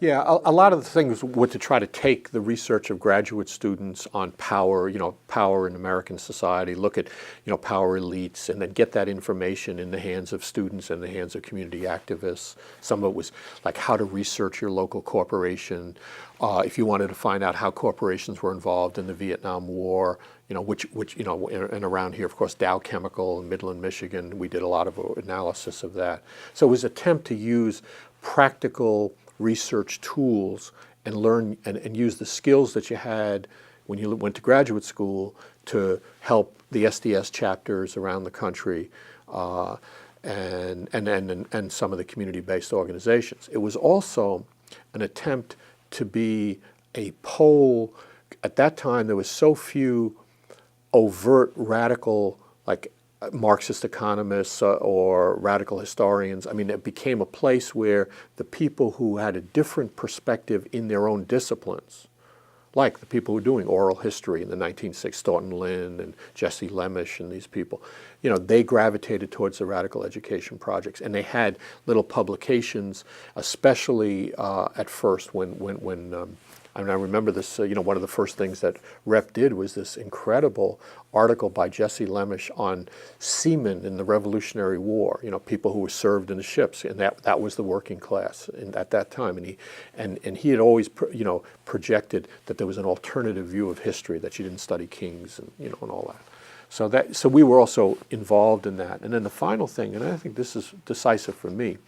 Yeah, a lot of the things were to try to take the research of graduate students on power, power in American society, look at, power elites, and then get that information in the hands of students and the hands of community activists. Some of it was like how to research your local corporation. If you wanted to find out how corporations were involved in the Vietnam War, and around here, of course, Dow Chemical in Midland, Michigan, we did a lot of analysis of that. So it was an attempt to use practical research tools and learn and use the skills that you had when you went to graduate school to help the SDS chapters around the country and some of the community-based organizations. It was also an attempt to be a pole. At that time, there was so few overt radical, like Marxist economists or radical historians. I mean, it became a place where the people who had a different perspective in their own disciplines, like the people who were doing oral history in the 1960s, Thornton Lynn and Jesse Lemisch and these people, they gravitated towards the radical education projects. And they had little publications, especially at first when I remember this, one of the first things that REP did was this incredible article by Jesse Lemisch on seamen in the Revolutionary War, people who were served in the ships, and that was the working class at that time. And he had always, projected that there was an alternative view of history, that you didn't study kings and, and all that. So we were also involved in that. And then the final thing, and I think this is decisive for me,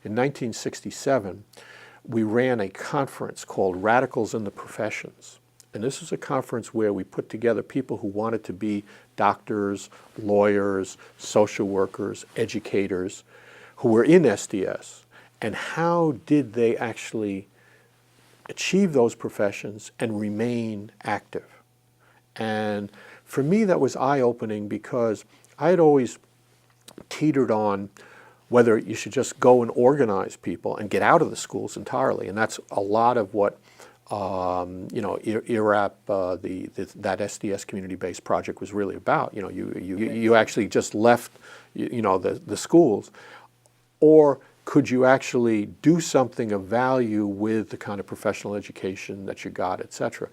in 1967, we ran a conference called Radicals in the Professions. And this was a conference where we put together people who wanted to be doctors, lawyers, social workers, educators, who were in SDS. And how did they actually achieve those professions and remain active? And for me, that was eye-opening, because I had always teetered on whether you should just go and organize people and get out of the schools entirely. And that's a lot of what, IRAP, that SDS community-based project was really about. You actually just left, the schools. Or could you actually do something of value with the kind of professional education that you got, et cetera?